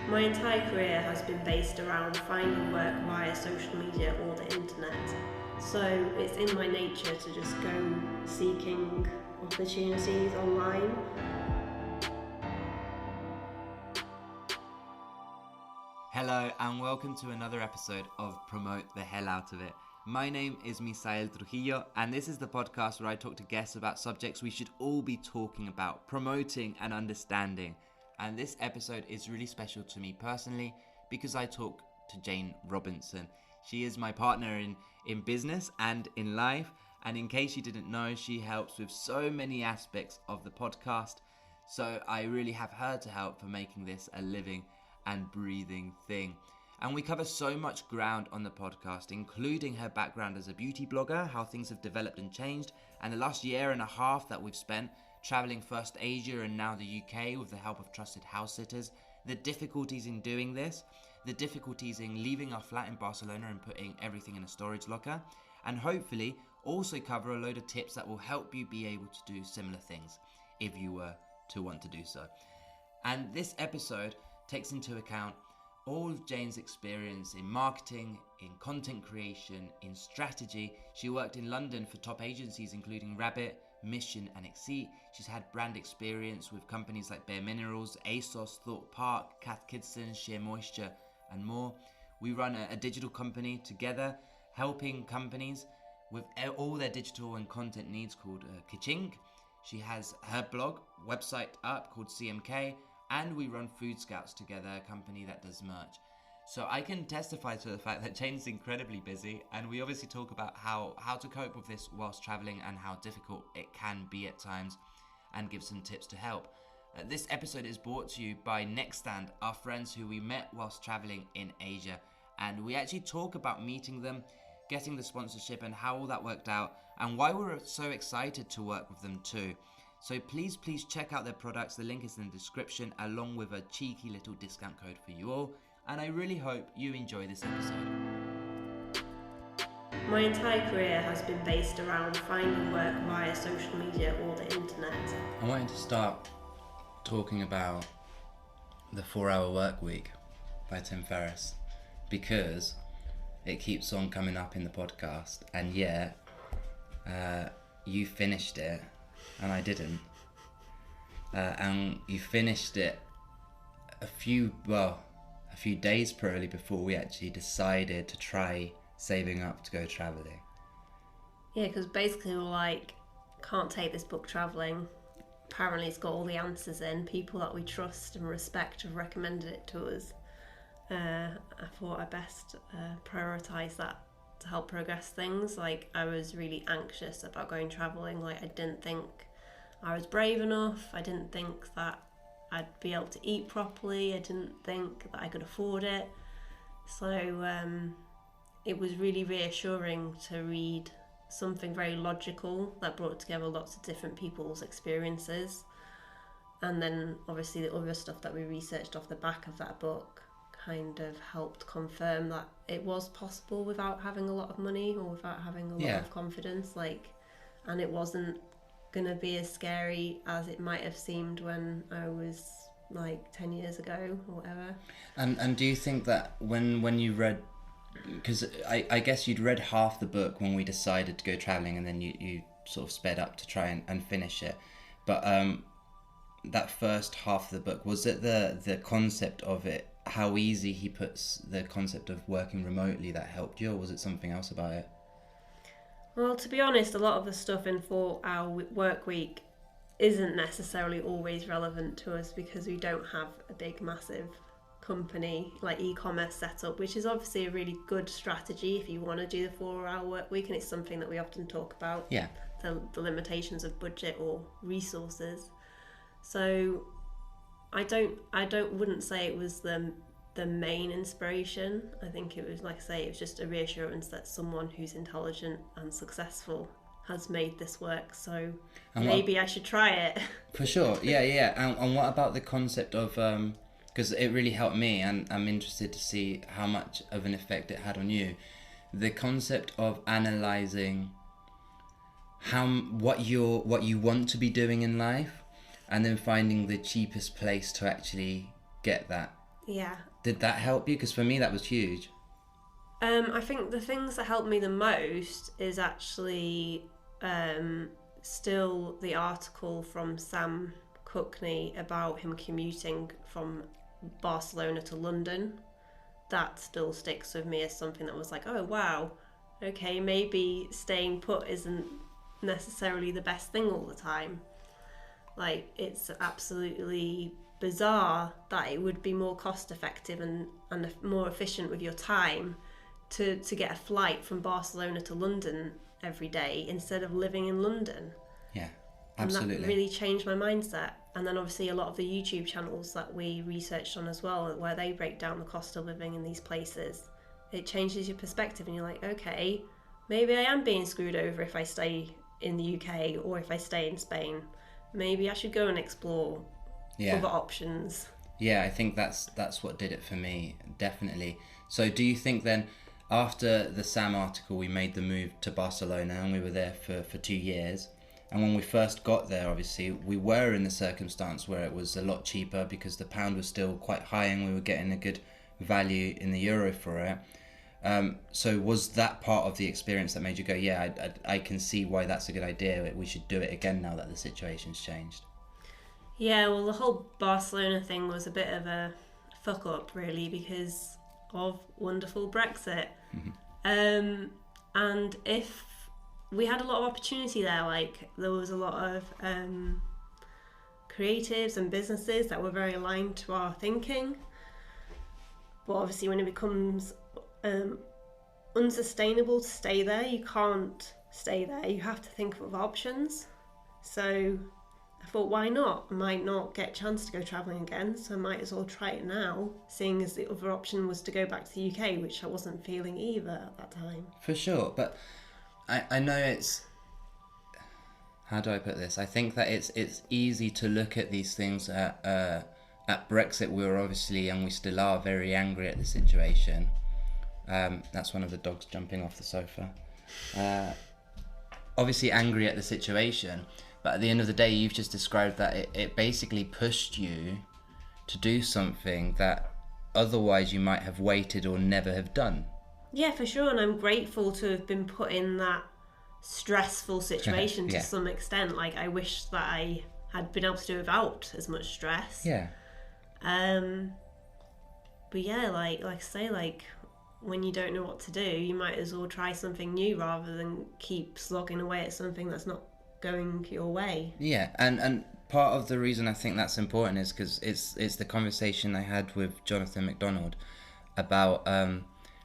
My entire career has been based around finding work via social media or the internet. So it's in my nature to just go seeking opportunities online. Hello and welcome to another episode of Promote the Hell Out of It. My name is Misael Trujillo and this is the podcast where I talk to guests about subjects we should all be talking about, promoting and understanding. And this episode is really special to me personally because I talk to Jayne Robinson. She is my partner in business and in life. And in case you didn't know, she helps with so many aspects of the podcast. So I really have her to help for making this a living and breathing thing. And we cover so much ground on the podcast, including her background as a beauty blogger, how things have developed and changed, and the last year and a half that we've spent traveling first Asia and now the UK with the help of trusted house sitters, the difficulties in doing this, the difficulties in leaving our flat in Barcelona and putting everything in a storage locker, and hopefully also cover a load of tips that will help you be able to do similar things if you were to want to do so. And this episode takes into account all of Jayne's experience in marketing, in content creation, in strategy. She worked in London for top agencies including Rabbit, Mission and Exeat. She's had brand experience with companies like bareMinerals, ASOS, Thorpe Park, Cath Kidston, SheaMoisture and more. We run a digital company together, helping companies with all their digital and content needs called Kitsch.Inc. She has her blog website up called CMK, and we run Food Scouts together, a company that does merch. So I can testify to the fact that Jayne's incredibly busy, and we obviously talk about how to cope with this whilst traveling and how difficult it can be at times, and give some tips to help. This episode is brought to you by Nextstand, our friends who we met whilst traveling in Asia, and we actually talk about meeting them, getting the sponsorship and how all that worked out, and why we're so excited to work with them too. So please check out their products. The link is in the description, along with a cheeky little discount code for you all. And I really hope you enjoy this episode. My entire career has been based around finding work via social media or the internet. I wanted to start talking about the 4-Hour Work Week by Tim Ferriss because it keeps on coming up in the podcast, and you finished it and I didn't. And you finished it a few days probably before we actually decided to try saving up to go travelling. Yeah, because basically we're like, can't take this book travelling. Apparently it's got all the answers in. People that we trust and respect have recommended it to us. I thought I best prioritise that to help progress things. Like, I was really anxious about going travelling. Like, I didn't think I was brave enough. I didn't think that I'd be able to eat properly. I didn't think that I could afford it. So it was really reassuring to read something very logical that brought together lots of different people's experiences. And then obviously the other stuff that we researched off the back of that book kind of helped confirm that it was possible without having a lot of money or without having a lot of confidence, and it wasn't gonna be as scary as it might have seemed when I was like 10 years ago or whatever. And do you think that when you read, because I guess you'd read half the book when we decided to go travelling, and then you sort of sped up to try and finish it, but that first half of the book, was it the concept of it, how easy he puts the concept of working remotely, that helped you, or was it something else about it? Well, to be honest, a lot of the stuff in 4-Hour Work Week isn't necessarily always relevant to us because we don't have a big, massive company like e-commerce setup, which is obviously a really good strategy if you want to do the 4-Hour Work Week, and it's something that we often talk about. Yeah. The limitations of budget or resources. So I wouldn't say it was the main inspiration. I think it was, like I say, it was just a reassurance that someone who's intelligent and successful has made this work, so maybe I should try it. For sure, yeah. And what about the concept of, because it really helped me, and I'm interested to see how much of an effect it had on you, the concept of analysing what you want to be doing in life, and then finding the cheapest place to actually get that. Yeah. Did that help you? Because for me that was huge. I think the things that helped me the most is actually still the article from Sam Cookney about him commuting from Barcelona to London. That still sticks with me as something that was like, oh wow, okay, maybe staying put isn't necessarily the best thing all the time. Like, it's absolutely bizarre that it would be more cost effective and more efficient with your time to get a flight from Barcelona to London every day instead of living in London. Yeah, absolutely. And that really changed my mindset. And then obviously a lot of the YouTube channels that we researched on as well, where they break down the cost of living in these places, it changes your perspective and you're like, okay, maybe I am being screwed over if I stay in the UK or if I stay in Spain. Maybe I should go and explore other options. Yeah, I think that's what did it for me, definitely. So do you think then, after the Sam article, we made the move to Barcelona and we were there for 2 years, and when we first got there, obviously, we were in the circumstance where it was a lot cheaper because the pound was still quite high and we were getting a good value in the euro for it. So was that part of the experience that made you go, yeah, I can see why that's a good idea, we should do it again now that the situation's changed? Yeah, well, the whole Barcelona thing was a bit of a fuck up, really, because of wonderful Brexit. And if we had a lot of opportunity there, like there was a lot of creatives and businesses that were very aligned to our thinking, but obviously when it becomes unsustainable to stay there, you can't stay there, you have to think of options. So I thought, why not? I might not get a chance to go travelling again, so I might as well try it now, seeing as the other option was to go back to the UK, which I wasn't feeling either at that time. For sure, but I know it's... How do I put this? I think that it's easy to look at these things. At Brexit, we were obviously, and we still are, very angry at the situation. That's one of the dogs jumping off the sofa. Obviously angry at the situation, but at the end of the day, you've just described that it basically pushed you to do something that otherwise you might have waited or never have done. Yeah, for sure, and I'm grateful to have been put in that stressful situation to some extent. Like, I wish that I had been able to do without as much stress. Yeah. But yeah, like I say, like, when you don't know what to do, you might as well try something new rather than keep slogging away at something that's not going your way. Yeah, and part of the reason I think that's important is because it's the conversation I had with Jonathan McDonald about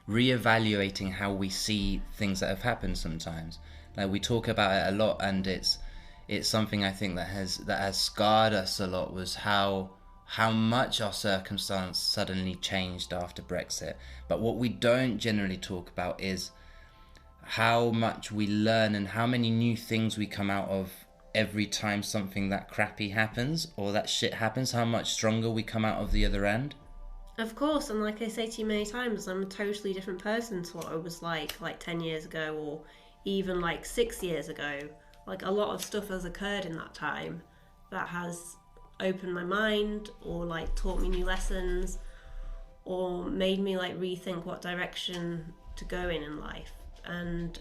reevaluating how we see things that have happened sometimes. Like, we talk about it a lot, and it's something I think that has scarred us a lot, was how much our circumstance suddenly changed after Brexit. But what we don't generally talk about is how much we learn and how many new things we come out of every time something that crappy happens or that shit happens, how much stronger we come out of the other end. Of course, and like I say to you many times, I'm a totally different person to what I was like 10 years ago, or even like 6 years ago. Like, a lot of stuff has occurred in that time that has opened my mind, or like taught me new lessons, or made me like rethink what direction to go in life. And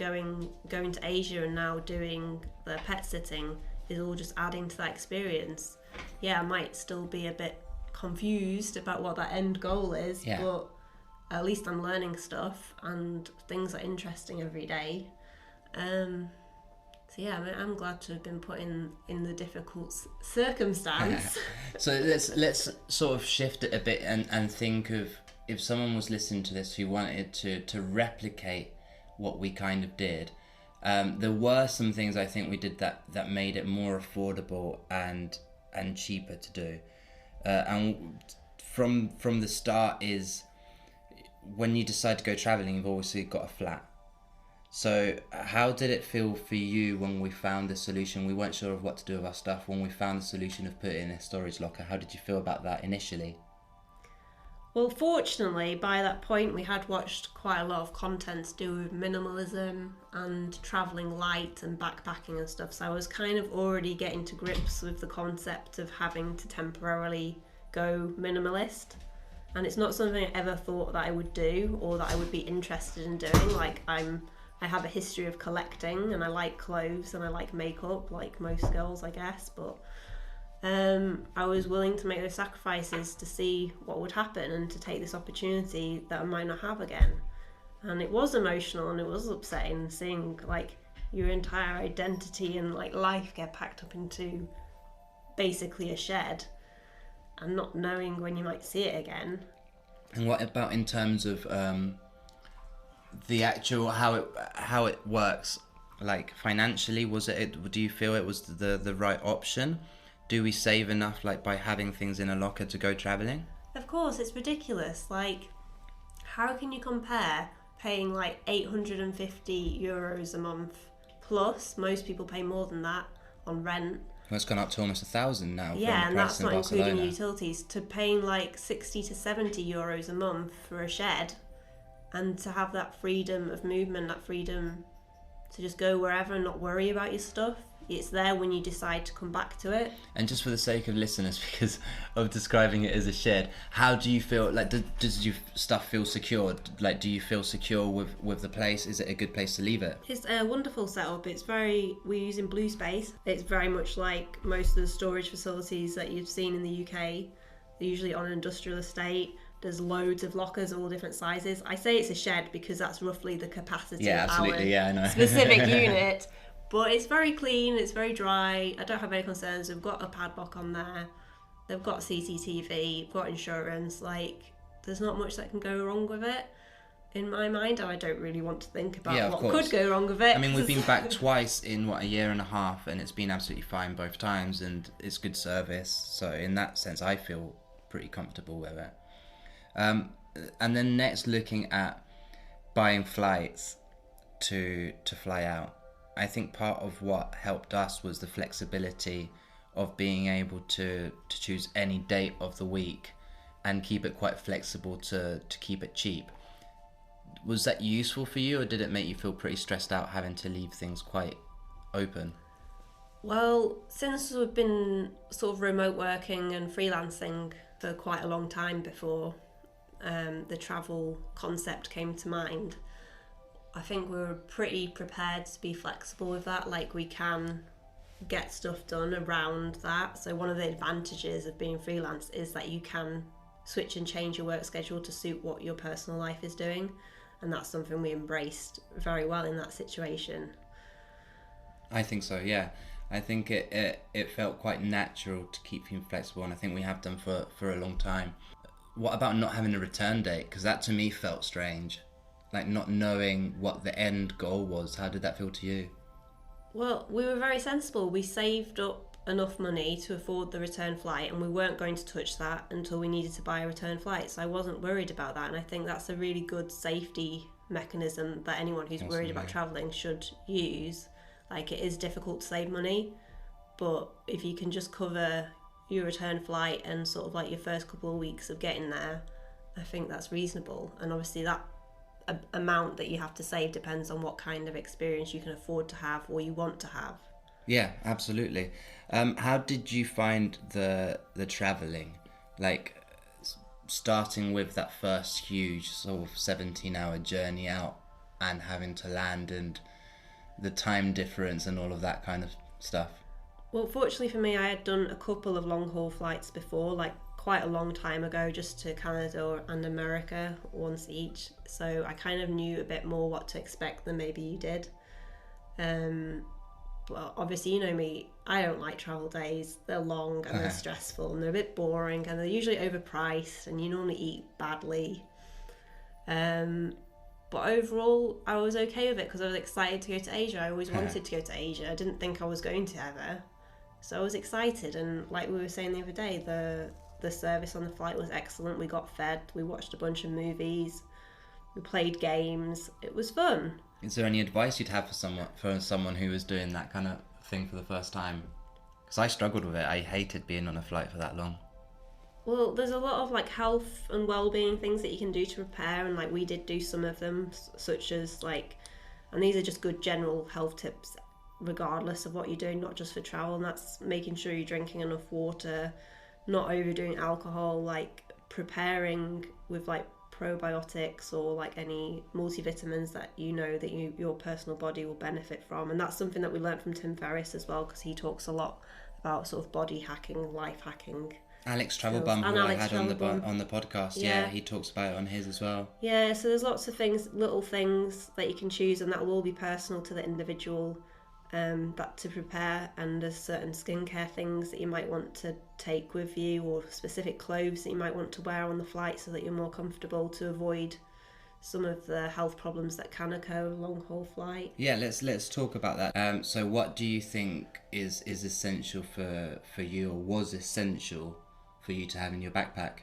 going to Asia and now doing the pet sitting is all just adding to that experience. Yeah, I might still be a bit confused about what that end goal is, but at least I'm learning stuff and things are interesting every day. So yeah, I'm glad to have been put in the difficult circumstance. So let's sort of shift it a bit and think of, if someone was listening to this who wanted to replicate what we kind of did. There were some things I think we did that made it more affordable and cheaper to do. And from the start is, when you decide to go travelling, you've obviously got a flat. So how did it feel for you when we found the solution? We weren't sure of what to do with our stuff. When we found the solution of putting it in a storage locker, how did you feel about that initially? Well, fortunately, by that point, we had watched quite a lot of content to do with minimalism and travelling light and backpacking and stuff. So I was kind of already getting to grips with the concept of having to temporarily go minimalist. And it's not something I ever thought that I would do or that I would be interested in doing. Like I have a history of collecting, and I like clothes and I like makeup, like most girls, I guess. But I was willing to make those sacrifices to see what would happen and to take this opportunity that I might not have again. And it was emotional and it was upsetting seeing like your entire identity and like life get packed up into basically a shed and not knowing when you might see it again. And what about in terms of the actual how it works, like financially? Do you feel it was the right option? Do we save enough, like, by having things in a locker to go traveling? Of course, it's ridiculous. Like, how can you compare paying like €850 a month, plus most people pay more than that on rent? Well, it's gone up to almost 1,000 now. Yeah, and that's not Barcelona, including utilities, to paying like 60 to 70 euros a month for a shed, and to have that freedom of movement, that freedom to just go wherever and not worry about your stuff. It's there when you decide to come back to it. And just for the sake of listeners, because of describing it as a shed, how do you feel? Like, does your stuff feel secure? Like, do you feel secure with the place? Is it a good place to leave it? It's a wonderful setup. We're using Blue Space. It's very much like most of the storage facilities that you've seen in the UK. They're usually on an industrial estate. There's loads of lockers, all different sizes. I say it's a shed because that's roughly the capacity of our specific unit. But it's very clean, it's very dry. I don't have any concerns. We've got a padlock on there. They've got CCTV, they've got insurance. Like, there's not much that can go wrong with it, in my mind. And I don't really want to think about what could go wrong with it. I mean, we've been back twice in, a year and a half, and it's been absolutely fine both times, and it's good service. So in that sense, I feel pretty comfortable with it. And then next, looking at buying flights to fly out. I think part of what helped us was the flexibility of being able to choose any date of the week and keep it quite flexible to keep it cheap. Was that useful for you, or did it make you feel pretty stressed out having to leave things quite open? Well, since we've been sort of remote working and freelancing for quite a long time before the travel concept came to mind, I think we were pretty prepared to be flexible with that. Like, we can get stuff done around that. So one of the advantages of being freelance is that you can switch and change your work schedule to suit what your personal life is doing. And that's something we embraced very well in that situation. I think so, yeah. I think it felt quite natural to keep things flexible, and I think we have done for a long time. What about not having a return date? Because that to me felt strange. Like, not knowing what the end goal was. How did that feel to you? Well, we were very sensible. We saved up enough money to afford the return flight, and we weren't going to touch that until we needed to buy a return flight. So I wasn't worried about that, and I think that's a really good safety mechanism that anyone who's worried about travelling should use. Like, it is difficult to save money, but if you can just cover your return flight and sort of like your first couple of weeks of getting there, I think that's reasonable. And obviously that amount that you have to save depends on what kind of experience you can afford to have or you want to have. Yeah, absolutely. How did you find the travelling? Like, starting with that first huge sort of 17-hour journey out and having to land, and the time difference and all of that kind of stuff. Well, fortunately for me, I had done a couple of long haul flights before, like quite a long time ago, just to Canada and America, once each. So I kind of knew a bit more what to expect than maybe you did. But obviously, you know me, I don't like travel days. They're long and they're stressful and they're a bit boring and they're usually overpriced and you normally eat badly. But overall, I was okay with it because I was excited to go to Asia. I always wanted to go to Asia. I didn't think I was going to ever. So I was excited, and like we were saying the other day, the service on the flight was excellent. We got fed, we watched a bunch of movies, we played games. It was fun. Is there any advice you'd have for someone who was doing that kind of thing for the first time? Because I struggled with it. I hated being on a flight for that long. Well, there's a lot of like health and well-being things that you can do to prepare, and like we did do some of them, such as like, and these are just good general health tips regardless of what you're doing, not just for travel, and that's making sure you're drinking enough water, not overdoing alcohol, like preparing with like probiotics or like any multivitamins that you know that your personal body will benefit from. And that's something that we learned from Tim Ferriss as well, because he talks a lot about sort of body hacking, life hacking. Alex Travelbum, who I had on the podcast, yeah, he talks about it on his as well. Yeah, so there's lots of things, little things that you can choose, and that will all be personal to the individual, that to prepare. And there's certain skincare things that you might want to take with you, or specific clothes that you might want to wear on the flight so that you're more comfortable, to avoid some of the health problems that can occur on a long haul flight. Yeah, let's talk about that. So what do you think is essential for you, or was essential for you to have in your backpack?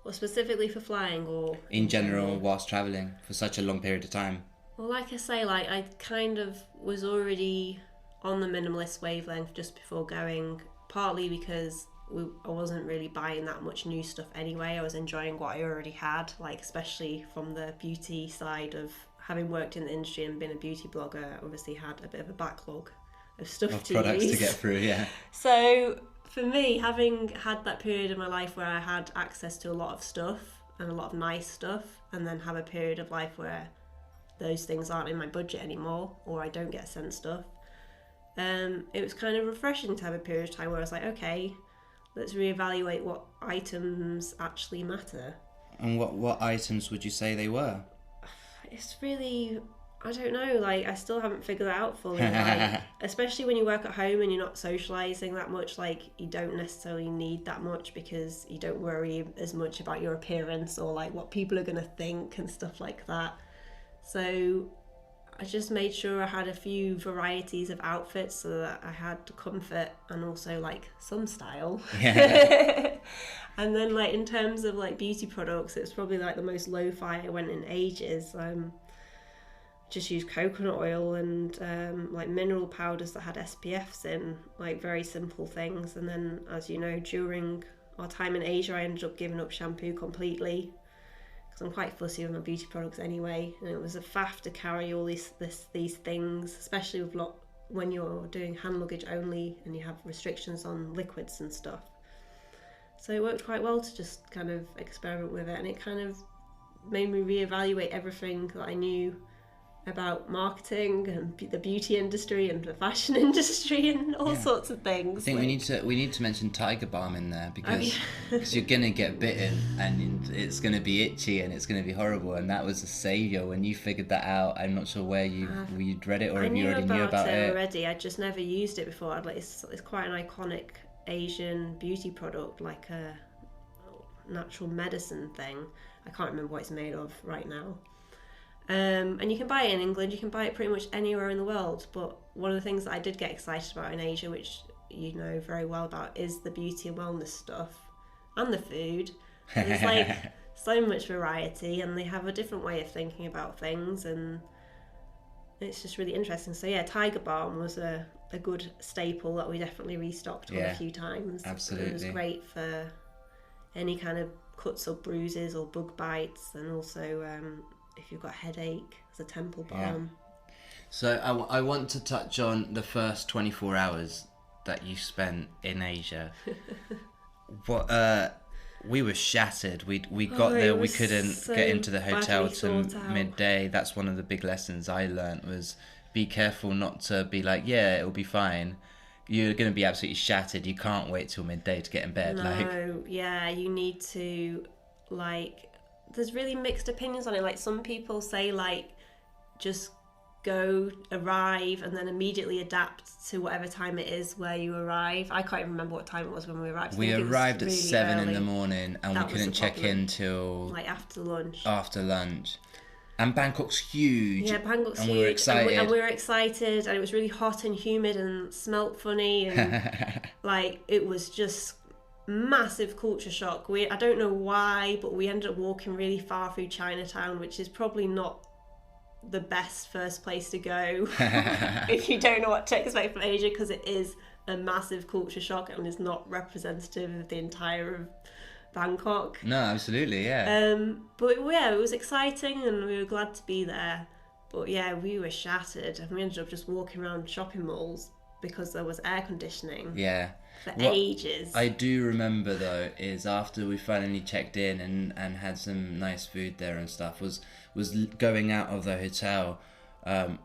Well, specifically for flying, or in general whilst travelling for such a long period of time? Well, like I say, like I kind of was already on the minimalist wavelength just before going, partly because I wasn't really buying that much new stuff anyway. I was enjoying what I already had, like especially from the beauty side of having worked in the industry and been a beauty blogger. I obviously had a bit of a backlog of stuff to products use. To get through, yeah. So for me, having had that period of my life where I had access to a lot of stuff and a lot of nice stuff, and then have a period of life where those things aren't in my budget anymore, or I don't get sent stuff, it was kind of refreshing to have a period of time where I was like, okay, let's reevaluate what items actually matter. And what items would you say they were? It's really, I don't know, like I still haven't figured it out fully. Like, especially when you work at home and you're not socialising that much, like you don't necessarily need that much, because you don't worry as much about your appearance or like what people are going to think and stuff like that. So I just made sure I had a few varieties of outfits so that I had comfort and also like some style. Yeah. And then like in terms of like beauty products, it's probably like the most lo-fi I went in ages. Just used coconut oil and like mineral powders that had SPFs in, like very simple things. And then, as you know, during our time in Asia, I ended up giving up shampoo completely, because I'm quite fussy with my beauty products anyway, and it was a faff to carry all these things, especially with when you're doing hand luggage only and you have restrictions on liquids and stuff. So it worked quite well to just kind of experiment with it, and it kind of made me reevaluate everything that I knew about marketing and the beauty industry and the fashion industry and all sorts of things. I think we need to mention Tiger Balm in there, because cause you're gonna get bitten and it's gonna be itchy and it's gonna be horrible, and that was a saviour when you figured that out. I'm not sure where you'd read it, or if you already knew about it already. I just never used it before. It's quite an iconic Asian beauty product, like a natural medicine thing. I can't remember what it's made of right now. And you can buy it in England, you can buy it pretty much anywhere in the world, but one of the things that I did get excited about in Asia, which you know very well about, is the beauty and wellness stuff and the food. There's like so much variety, and they have a different way of thinking about things, and it's just really interesting. So yeah, Tiger Balm was a good staple that we definitely restocked on a few times. Absolutely. It was great for any kind of cuts or bruises or bug bites, and also if you've got a headache, as a temple balm. Yeah. So I want to touch on the first 24 hours that you spent in Asia. We were shattered. We got there, we couldn't get into the hotel till midday. That's one of the big lessons I learnt, was be careful not to be like, yeah, it'll be fine. You're going to be absolutely shattered. You can't wait till midday to get in bed. You need to, like, there's really mixed opinions on it. Like, some people say, like, just arrive and then immediately adapt to whatever time it is where you arrive. I can't even remember what time it was when we arrived. We arrived at 7 in the morning, and we couldn't check in till like after lunch. And Bangkok's huge. Yeah, Bangkok's huge. We were excited. And we were excited, and it was really hot and humid and smelt funny, and like it was just massive culture shock. I don't know why, but we ended up walking really far through Chinatown, which is probably not the best first place to go if you don't know what to expect from Asia, because it is a massive culture shock and is not representative of the entire of Bangkok. No, absolutely, yeah. But yeah, it was exciting and we were glad to be there. But yeah, we were shattered, and we ended up just walking around shopping malls because there was air conditioning. Yeah. For ages. I do remember though is after we finally checked in and had some nice food there and stuff was going out of the hotel,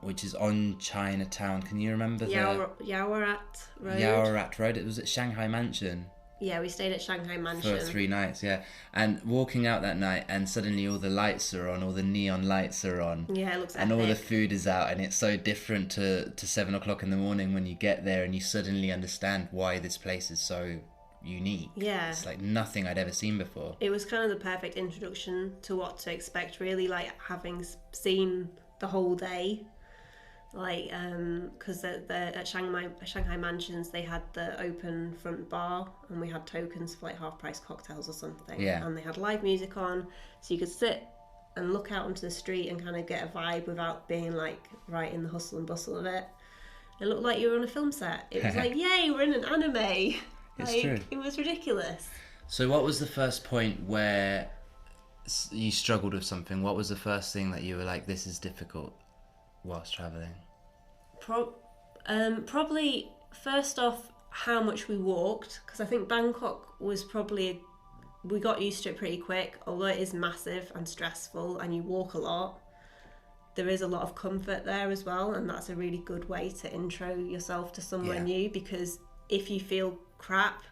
which is on Chinatown. Can you remember Yaowarat Road? Yaowarat Road. It was at Shanghai Mansion. Yeah, we stayed at Shanghai Mansion. For 3 nights, yeah. And walking out that night and suddenly all the lights are on, all the neon lights are on. Yeah, it looks and epic. All the food is out, and it's so different to 7 o'clock in the morning when you get there and you suddenly understand why this place is so unique. Yeah. It's like nothing I'd ever seen before. It was kind of the perfect introduction to what to expect, really, like having seen the whole day. Like, because at Shanghai Mansions, they had the open front bar, and we had tokens for like half-price cocktails or something. Yeah. And they had live music on, so you could sit and look out onto the street and kind of get a vibe without being like right in the hustle and bustle of it. It looked like you were on a film set. It was like, yay, we're in an anime. It's true. It was ridiculous. So what was the first point where you struggled with something? What was the first thing that you were like, this is difficult whilst travelling? Probably first off, how much we walked, because I think Bangkok was probably, we got used to it pretty quick. Although it is massive and stressful and you walk a lot, there is a lot of comfort there as well, and that's a really good way to intro yourself to somewhere new, because if you feel crap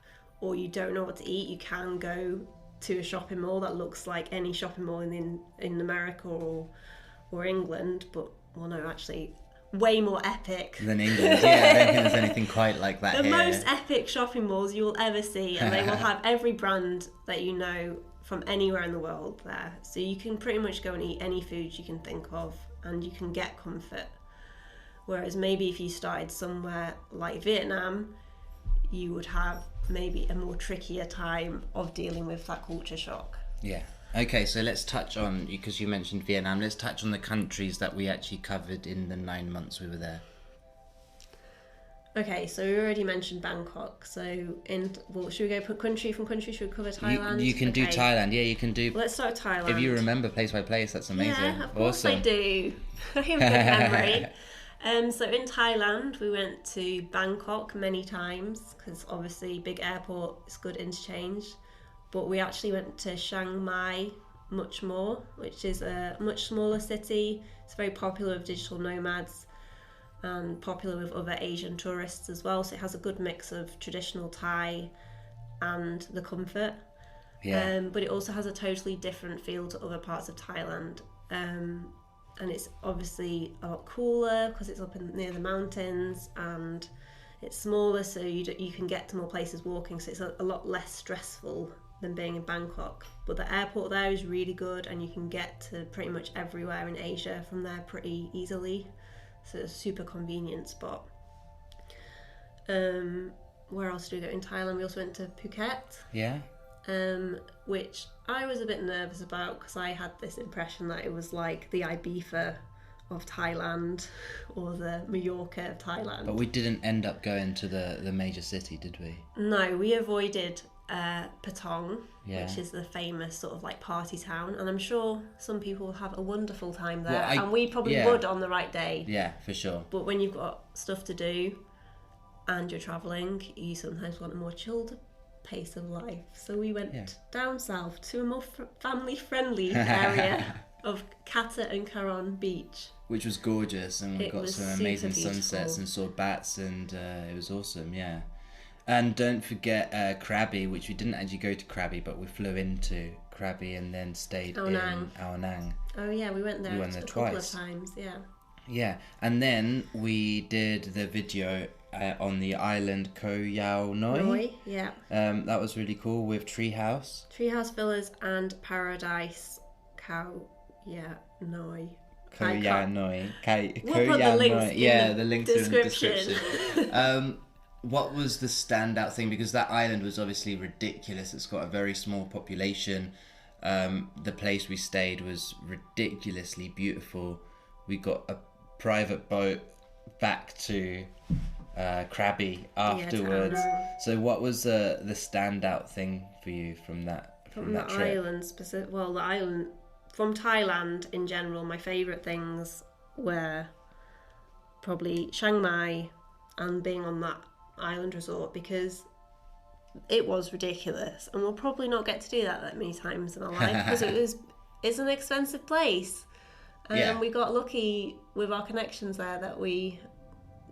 or you don't know what to eat, you can go to a shopping mall that looks like any shopping mall in America or England, but well, no, actually way more epic than England. Yeah, I don't think there's anything quite like that the here. Most epic shopping malls you will ever see, and they will have every brand that you know from anywhere in the world there, so you can pretty much go and eat any food you can think of and you can get comfort. Whereas maybe if you started somewhere like Vietnam, you would have maybe a more trickier time of dealing with that culture shock. Yeah. Okay, so let's touch on, because you mentioned Vietnam, let's touch on the countries that we actually covered in the 9 months we were there. Okay, so we already mentioned Bangkok. So should we go country from country? Should we cover Thailand? You can do Thailand. Yeah, you can do. Let's start with Thailand. If you remember place by place, that's amazing. Yeah, of course awesome. I do. I have good memory. So in Thailand, we went to Bangkok many times because obviously big airport, it's good interchange. But we actually went to Chiang Mai much more, which is a much smaller city. It's very popular with digital nomads and popular with other Asian tourists as well. So it has a good mix of traditional Thai and the comfort. Yeah. But it also has a totally different feel to other parts of Thailand. And it's obviously a lot cooler because it's up near the mountains, and it's smaller, so you can get to more places walking. So it's a lot less stressful than being in Bangkok. But the airport there is really good, and you can get to pretty much everywhere in Asia from there pretty easily. So it's a super convenient spot. Where else did we go in Thailand? We also went to Phuket. Yeah. Which I was a bit nervous about because I had this impression that it was like the Ibiza of Thailand or the Mallorca of Thailand. But we didn't end up going to the major city, did we? No, we avoided Patong, yeah, which is the famous sort of like party town, and I'm sure some people will have a wonderful time there, well, and we probably would on the right day. Yeah, for sure. But when you've got stuff to do and you're travelling, you sometimes want a more chilled pace of life. So we went down south to a more family-friendly area of Kata and Karon Beach. Which was gorgeous, and we got some amazing beautiful sunsets and saw bats, and it was awesome, yeah. And don't forget Krabi, which we didn't actually go to Krabi, but we flew into Krabi and then stayed in Ao Nang. Oh yeah, we went there a couple of times, yeah. Yeah, and then we did the video on the island Koh Yao Noi. Yeah. That was really cool with Treehouse Villas and Paradise Koh Yao Noi. Koh Yao Noi. We'll put the links in the links are in the description. What was the standout thing? Because that island was obviously ridiculous. It's got a very small population. The place we stayed was ridiculously beautiful. We got a private boat back to Krabi afterwards. So what was the standout thing for you from that trip? Island specific? Well, the island from Thailand in general, my favourite things were probably Chiang Mai and being on that island resort, because it was ridiculous, and we'll probably not get to do that many times in our life because it's an expensive place. And we got lucky with our connections there that we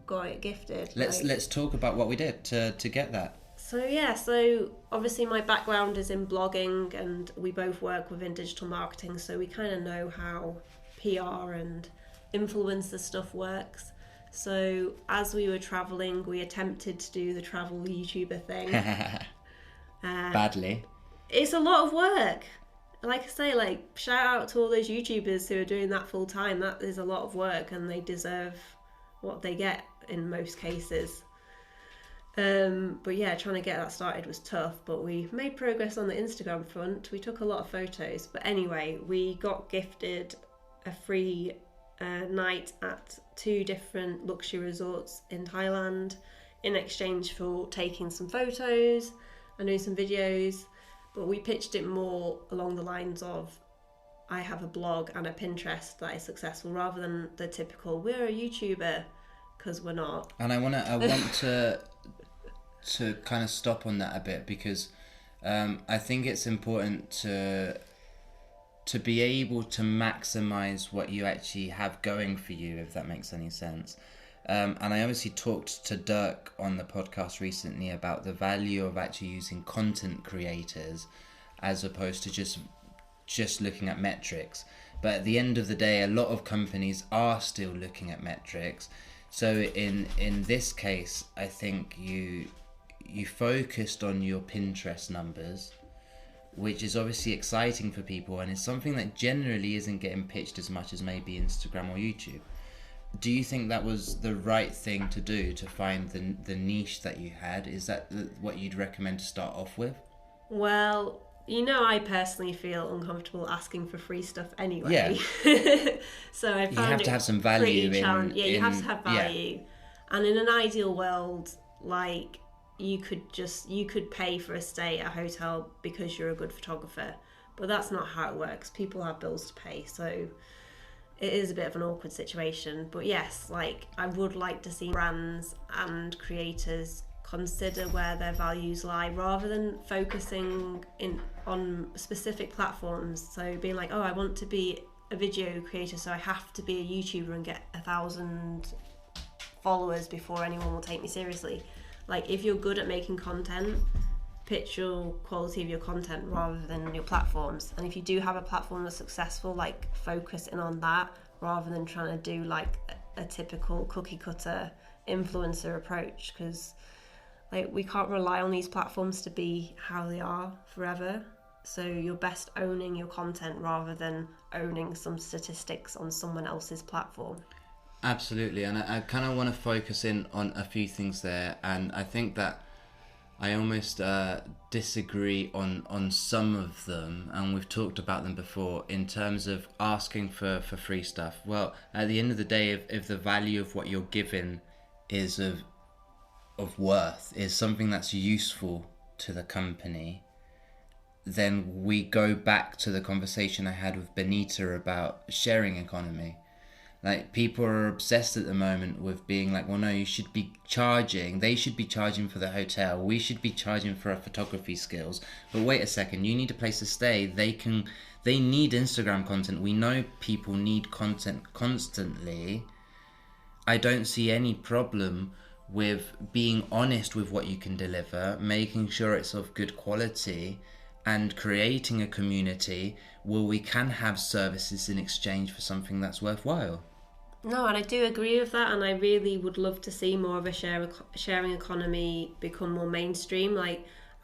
got it gifted. Let's talk about what we did to get that. So obviously my background is in blogging, and we both work within digital marketing, so we kind of know how PR and influencer stuff works. So as we were traveling, we attempted to do the travel YouTuber thing. Badly. It's a lot of work. Like I say, shout out to all those YouTubers who are doing that full time. That is a lot of work, and they deserve what they get in most cases. But yeah, trying to get that started was tough, but we made progress on the Instagram front. We took a lot of photos. But anyway, we got gifted a free night at 2 different luxury resorts in Thailand in exchange for taking some photos and doing some videos. But we pitched it more along the lines of, I have a blog and a Pinterest that is successful, rather than the typical, we're a YouTuber, because we're not. And I want to kind of stop on that a bit, because I think it's important to be able to maximize what you actually have going for you, if that makes any sense. And I obviously talked to Dirk on the podcast recently about the value of actually using content creators as opposed to just looking at metrics. But at the end of the day, a lot of companies are still looking at metrics. So in this case, I think you focused on your Pinterest numbers, which is obviously exciting for people, and it's something that generally isn't getting pitched as much as maybe Instagram or YouTube. Do you think that was the right thing to do, to find the niche that you had? Is that what you'd recommend to start off with? Well, I personally feel uncomfortable asking for free stuff anyway. Yeah. So I found you have to have some value you have to have value. Yeah. And in an ideal world, you could pay for a stay at a hotel because you're a good photographer, but that's not how it works. People have bills to pay, so it is a bit of an awkward situation. But yes, I would like to see brands and creators consider where their values lie, rather than focusing on specific platforms. So being like, oh, I want to be a video creator, so I have to be a YouTuber and get 1,000 followers before anyone will take me seriously. If you're good at making content, pitch your quality of your content rather than your platforms. And if you do have a platform that's successful, focus in on that rather than trying to do a typical cookie cutter influencer approach, because we can't rely on these platforms to be how they are forever. So you're best owning your content rather than owning some statistics on someone else's platform. Absolutely, and I kind of want to focus in on a few things there, and I think that I almost disagree on some of them, and we've talked about them before, in terms of asking for free stuff. Well, at the end of the day, if the value of what you're given is of worth, is something that's useful to the company, then we go back to the conversation I had with Benita about sharing economy. People are obsessed at the moment with being well, no, they should be charging for the hotel, we should be charging for our photography skills. But wait a second, you need a place to stay. They need Instagram content. We know people need content constantly. I don't see any problem with being honest with what you can deliver, making sure it's of good quality, and creating a community where we can have services in exchange for something that's worthwhile. No, and I do agree with that, and I really would love to see more of a sharing economy become more mainstream.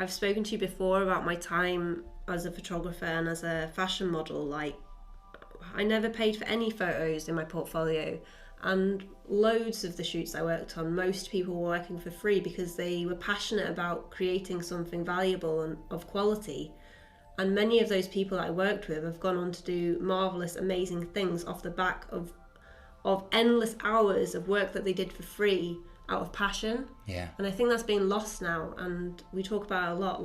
I've spoken to you before about my time as a photographer and as a fashion model. I never paid for any photos in my portfolio, and loads of the shoots I worked on, most people were working for free because they were passionate about creating something valuable and of quality. And many of those people that I worked with have gone on to do marvellous, amazing things off the back of endless hours of work that they did for free out of passion. Yeah. And I think that's being lost now, and we talk about it a lot.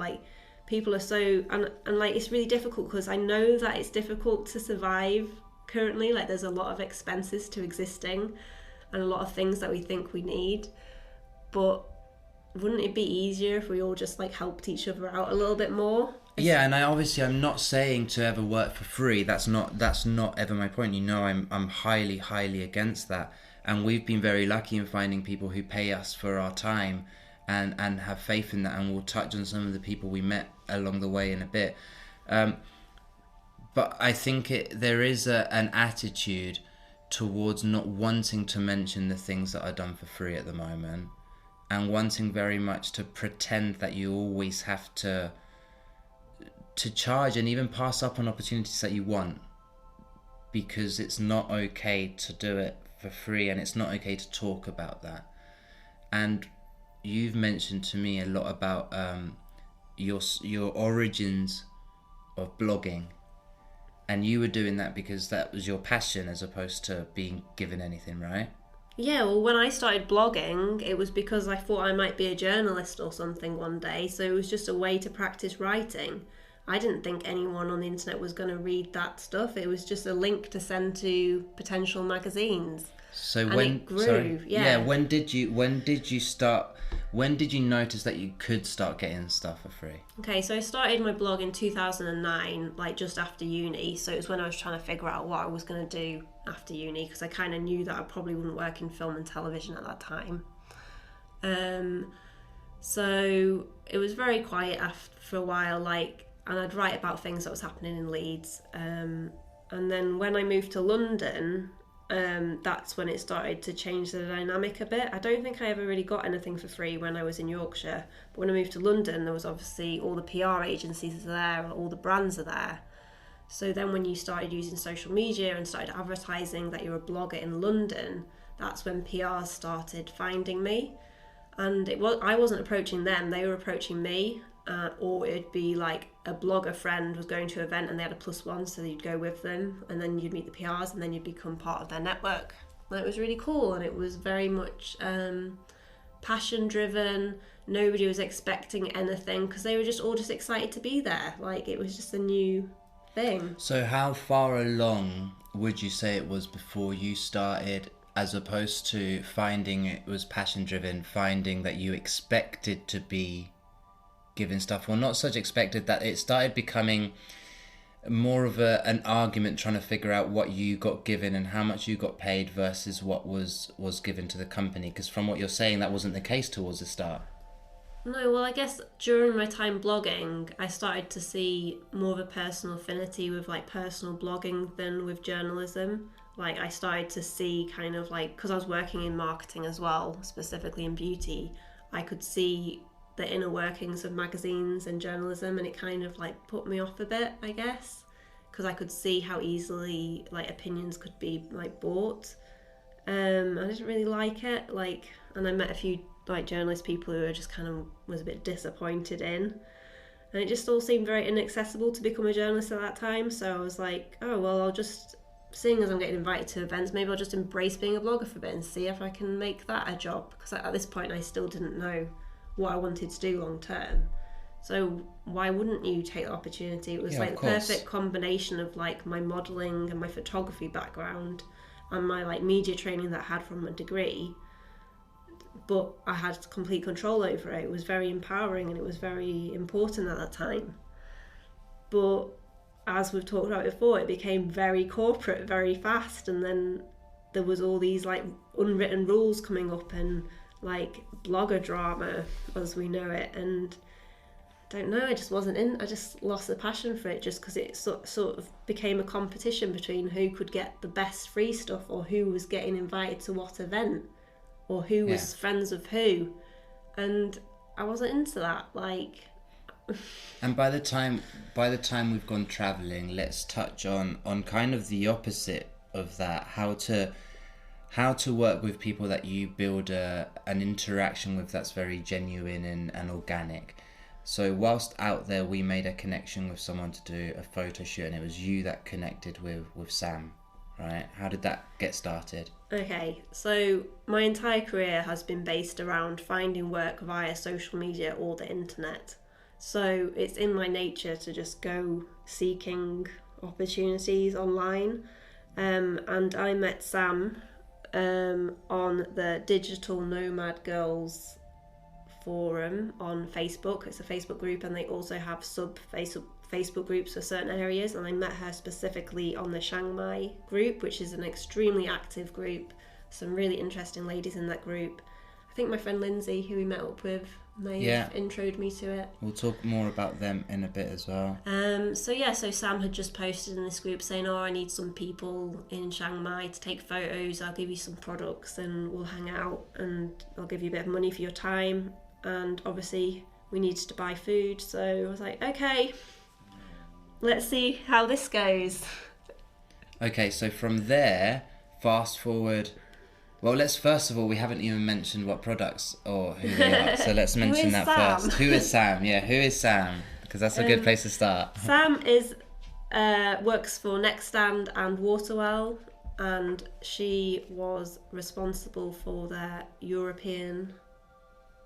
People are so, and it's really difficult, because I know that it's difficult to survive currently. There's a lot of expenses to existing and a lot of things that we think we need. but wouldn't it be easier if we all just like helped each other out a little bit more? Yeah, and I'm not saying to ever work for free. That's not ever my point. I'm highly against that. And we've been very lucky in finding people who pay us for our time and have faith in that. And we'll touch on some of the people we met along the way in a bit. But I think there is an attitude towards not wanting to mention the things that are done for free at the moment, and wanting very much to pretend that you always have to charge and even pass up on opportunities that you want, because it's not okay to do it for free and it's not okay to talk about that. And you've mentioned to me a lot about your origins of blogging, and you were doing that because that was your passion as opposed to being given anything, right? Yeah, well, when I started blogging, it was because I thought I might be a journalist or something one day, so it was just a way to practice writing. I didn't think anyone on the internet was going to read that stuff. It was just a link to send to potential magazines. So and when it grew, when did you start? When did you notice that you could start getting stuff for free? Okay, so I started my blog in 2009, like just after uni. So it was when I was trying to figure out what I was going to do after uni, because I kind of knew that I probably wouldn't work in film and television at that time. So it was very quiet for a while, and I'd write about things that was happening in Leeds. And then when I moved to London, that's when it started to change the dynamic a bit. I don't think I ever really got anything for free when I was in Yorkshire, but when I moved to London, there was obviously all the PR agencies are there and all the brands are there. So then when you started using social media and started advertising that you're a blogger in London, that's when PR started finding me. And I wasn't approaching them, they were approaching me. Or it'd be like a blogger friend was going to an event and they had a +1, so you'd go with them and then you'd meet the PRs and then you'd become part of their network. And it was really cool, and it was very much passion driven. Nobody was expecting anything because they were just all just excited to be there. Like, it was just a new thing. So how far along would you say it was before you started, as opposed to finding it was passion driven, finding that you expected to be given stuff, or not such expected, that it started becoming more of an argument trying to figure out what you got given and how much you got paid versus what was given to the company? Because from what you're saying, that wasn't the case towards the start. No, well, I guess during my time blogging, I started to see more of a personal affinity with like personal blogging than with journalism. Like, I started to see kind of like, because I was working in marketing as well, specifically in beauty, I could see the inner workings of magazines and journalism, and it kind of like put me off a bit, I guess, because I could see how easily like opinions could be like bought. I didn't really like it, and I met a few like journalist people who I just kind of was a bit disappointed in, and it just all seemed very inaccessible to become a journalist at that time. So I was like, oh well, I'll just, seeing as I'm getting invited to events, maybe I'll just embrace being a blogger for a bit and see if I can make that a job, because at this point I still didn't know what I wanted to do long term. So why wouldn't you take the opportunity? It was like the perfect combination of like my modelling and my photography background and my like media training that I had from a degree, but I had complete control over it. It was very empowering and it was very important at that time. But as we've talked about before, it became very corporate very fast, and then there was all these like unwritten rules coming up and like blogger drama as we know it, and I don't know, I just wasn't in. I just lost the passion for it, just because it sort of became a competition between who could get the best free stuff, or who was getting invited to what event, or who was friends with who, and I wasn't into that. And by the time we've gone traveling, let's touch on kind of the opposite of that, how to work with people that you build an interaction with that's very genuine and organic. So whilst out there, we made a connection with someone to do a photo shoot, and it was you that connected with Sam, right? How did that get started? Okay, so my entire career has been based around finding work via social media or the internet. So it's in my nature to just go seeking opportunities online. And I met Sam on the Digital Nomad Girls forum on Facebook. It's a Facebook group, and they also have Facebook groups for certain areas, and I met her specifically on the Chiang Mai group, which is an extremely active group. Some really interesting ladies in that group. I think my friend Lindsay, who we met up with, may have introed me to it. We'll talk more about them in a bit as well. So Sam had just posted in this group saying, I need some people in Chiang Mai to take photos. I'll give you some products and we'll hang out and I'll give you a bit of money for your time. And obviously we needed to buy food, so I was like, okay, let's see how this goes. Okay, so from there, fast forward. Well, first of all, we haven't even mentioned what products or who they are, so let's mention that Sam? first. Who is Sam? Yeah, who is Sam? Because that's a good place to start. Sam works for Nextstand and Waterwell, and she was responsible for their European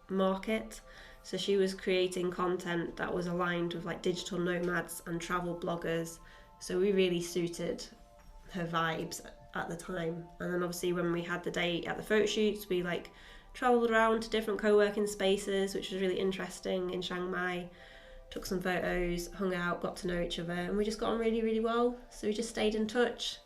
market. So she was creating content that was aligned with like digital nomads and travel bloggers. So we really suited her vibes at the time. And then obviously when we had the day at the photo shoots, we like travelled around to different co-working spaces, which was really interesting in Chiang Mai. Took some photos, hung out, got to know each other, and we just got on really, really well. So we just stayed in touch.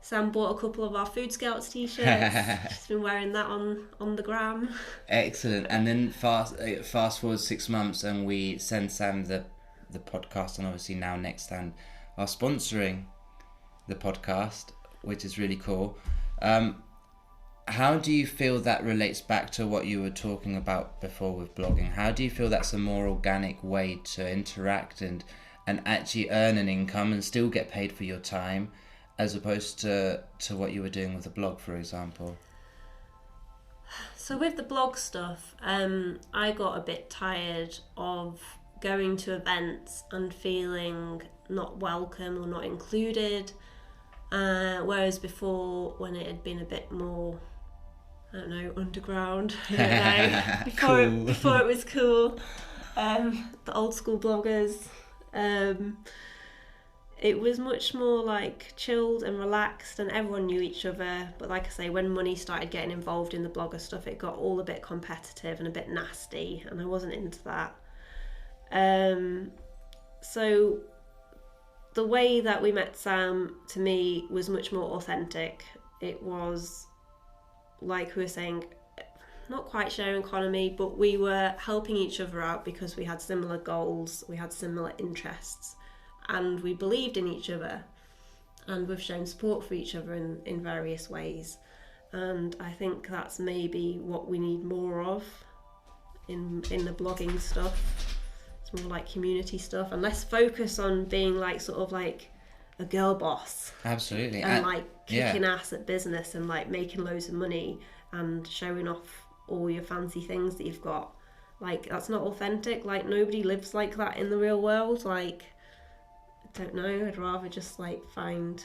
Sam bought a couple of our Food Scouts t-shirts. She's been wearing that on the gram. Excellent. And then fast forward 6 months, and we send Sam the podcast, and obviously now Nextstand are sponsoring the podcast, which is really cool. How do you feel that relates back to what you were talking about before with blogging? How do you feel that's a more organic way to interact and actually earn an income and still get paid for your time, as opposed to what you were doing with the blog, for example? So with the blog stuff, I got a bit tired of going to events and feeling not welcome or not included. Whereas before, when it had been a bit more, I don't know, underground, before it was cool, the old school bloggers, it was much more like chilled and relaxed, and everyone knew each other. But like I say, when money started getting involved in the blogger stuff, it got all a bit competitive and a bit nasty, and I wasn't into that. So the way that we met Sam, to me, was much more authentic. It was, like we were saying, not quite sharing economy, but we were helping each other out because we had similar goals, we had similar interests, and we believed in each other, and we've shown support for each other in various ways. And I think that's maybe what we need more of in the blogging stuff. It's more like community stuff, and less focus on being like sort of like a girl boss. Absolutely. And like kicking ass at business and like making loads of money and showing off all your fancy things that you've got. Like, that's not authentic. Like, nobody lives like that in the real world. Like, I don't know, I'd rather just like find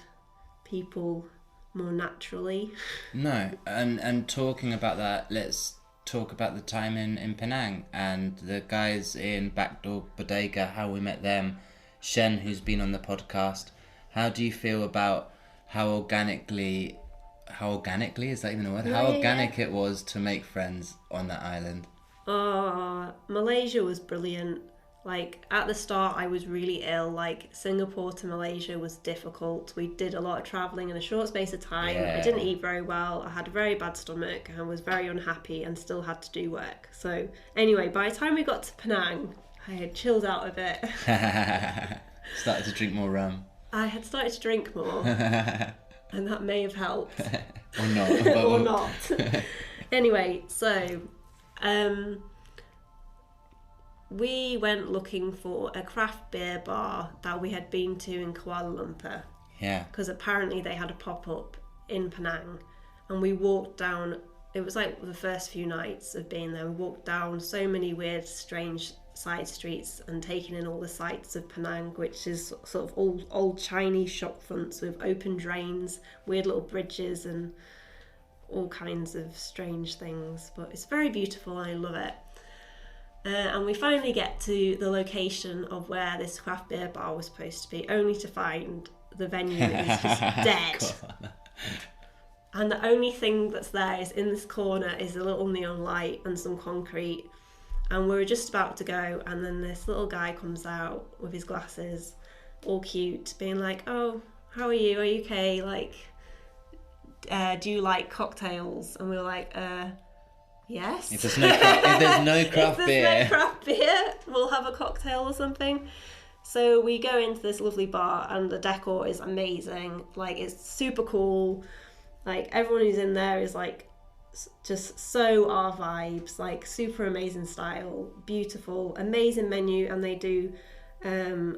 people more naturally. No, and talking about that, let's talk about the time in Penang and the guys in Backdoor Bodega, how we met them. Shen, who's been on the podcast, how do you feel about how organically, is that even a word? How organic it was to make friends on that island? Malaysia was brilliant. Like, at the start, I was really ill. Like, Singapore to Malaysia was difficult. We did a lot of travelling in a short space of time. I didn't eat very well. I had a very bad stomach and was very unhappy and still had to do work. So, anyway, by the time we got to Penang, I had chilled out a bit. Started to drink more rum. I had started to drink more. And that may have helped. Or not. Or not. Anyway, so... we went looking for a craft beer bar that we had been to in Kuala Lumpur. Yeah. Because apparently they had a pop-up in Penang. And we walked down, it was like the first few nights of being there, we walked down so many weird, strange side streets and taking in all the sights of Penang, which is sort of old Chinese shop fronts with open drains, weird little bridges and all kinds of strange things. But it's very beautiful and I love it. And we finally get to the location of where this craft beer bar was supposed to be, only to find the venue is just dead. And the only thing that's there is in this corner is a little neon light and some concrete. And we were just about to go, and then this little guy comes out with his glasses, all cute, being like, "Oh, how are you? Are you okay? Like, do you like cocktails?" And we were like, yes. If there's no craft beer, we'll have a cocktail or something. So we go into this lovely bar, and the decor is amazing. Like, it's super cool. Like, everyone who's in there is like just so our vibes, like super amazing style, beautiful, amazing menu. And they do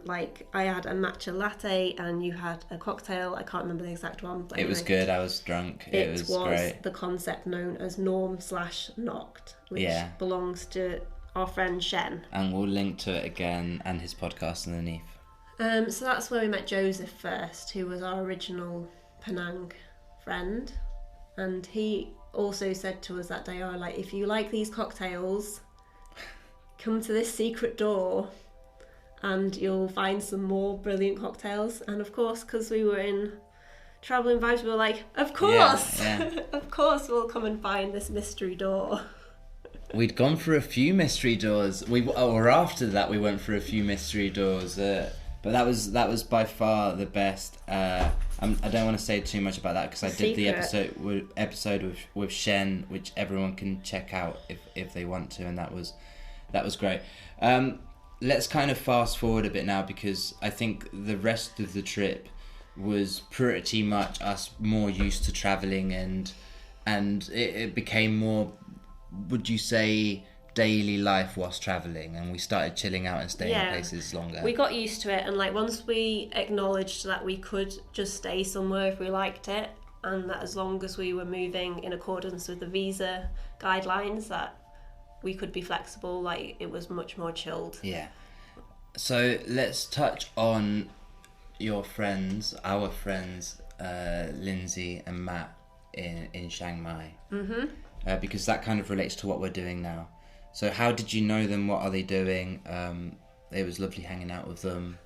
like, I had a matcha latte and you had a cocktail. I can't remember the exact one, but it was good. I was drunk. It was great. The concept known as Norm/Knocked, which belongs to our friend Shen, and we'll link to it again and his podcast underneath. So that's where we met Joseph first, who was our original Penang friend, and he also said to us that day, "Oh, like, if you like these cocktails, come to this secret door and you'll find some more brilliant cocktails." And of course, because we were in travelling vibes, we were like, of course, of course we'll come and find this mystery door. We'd gone for a few mystery doors. Or after that, we went for a few mystery doors. But that was by far the best. I don't want to say too much about that because I did the episode with Shen, which everyone can check out if they want to, and that was great. Let's kind of fast forward a bit now, because I think the rest of the trip was pretty much us more used to travelling, and it became more, would you say, daily life whilst travelling, and we started chilling out and staying in places longer. We got used to it, and like, once we acknowledged that we could just stay somewhere if we liked it, and that as long as we were moving in accordance with the visa guidelines, that we could be flexible, like, it was much more chilled. Yeah. So let's touch on our friends, Lindsay and Matt in Chiang Mai. Mm-hmm. Because that kind of relates to what we're doing now. So how did you know them? What are they doing? It was lovely hanging out with them.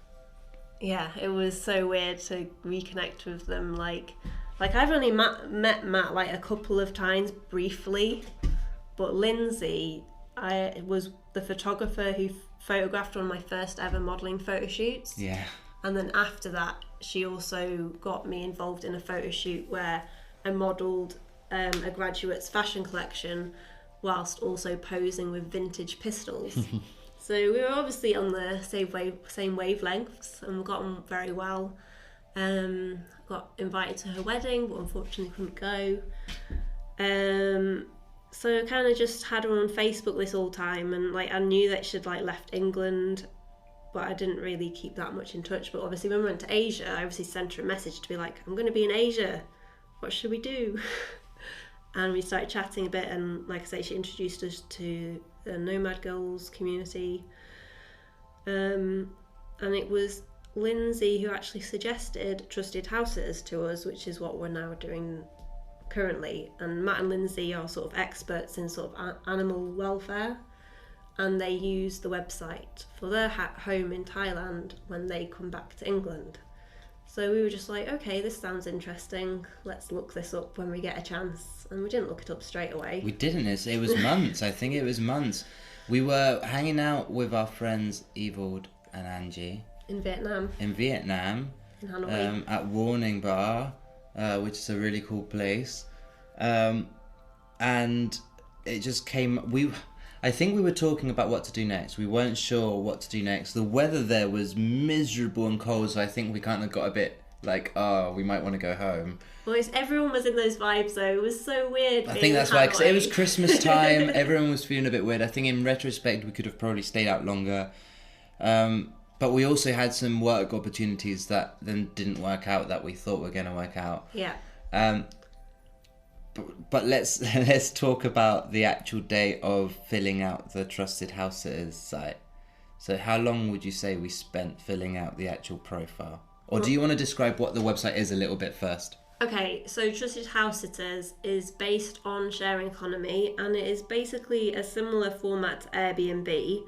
Yeah, it was so weird to reconnect with them. Like I've only met Matt like a couple of times briefly, but Lindsay, I was the photographer who photographed one of my first ever modelling photo shoots. Yeah. And then after that, she also got me involved in a photo shoot where I modelled a graduate's fashion collection whilst also posing with vintage pistols. So we were obviously on the same wavelengths, and we got on very well. Got invited to her wedding, but unfortunately couldn't go. So I kind of just had her on Facebook this whole time, and like, I knew that she'd like left England, but I didn't really keep that much in touch. But obviously when we went to Asia, I obviously sent her a message to be like, I'm going to be in Asia, what should we do? And we started chatting a bit, and like I say, she introduced us to the Nomad Girls community. And it was Lindsay who actually suggested Trusted House-Sitters to us, which is what we're now doing currently. And Matt and Lindsay are sort of experts in sort of animal welfare, and they use the website for their home in Thailand when they come back to England. So we were just like, okay, this sounds interesting. Let's look this up when we get a chance. And we didn't look it up straight away. We didn't. It was months. I think it was months. We were hanging out with our friends Evald and Angie. In Vietnam. In Hanoi. At Warning Bar, which is a really cool place. And it just came... I think we were talking about what to do next. We weren't sure what to do next. The weather there was miserable and cold, so I think we kind of got a bit like, oh, we might want to go home. Well, everyone was in those vibes, though. It was so weird. I think that's why, because it was Christmas time. Everyone was feeling a bit weird. I think in retrospect, we could have probably stayed out longer. But we also had some work opportunities that then didn't work out that we thought were going to work out. Yeah. But let's talk about the actual day of filling out the Trusted House-Sitters site. So how long would you say we spent filling out the actual profile? Or do you want to describe what the website is a little bit first? Okay, so Trusted House-Sitters is based on sharing economy, and it is basically a similar format to Airbnb,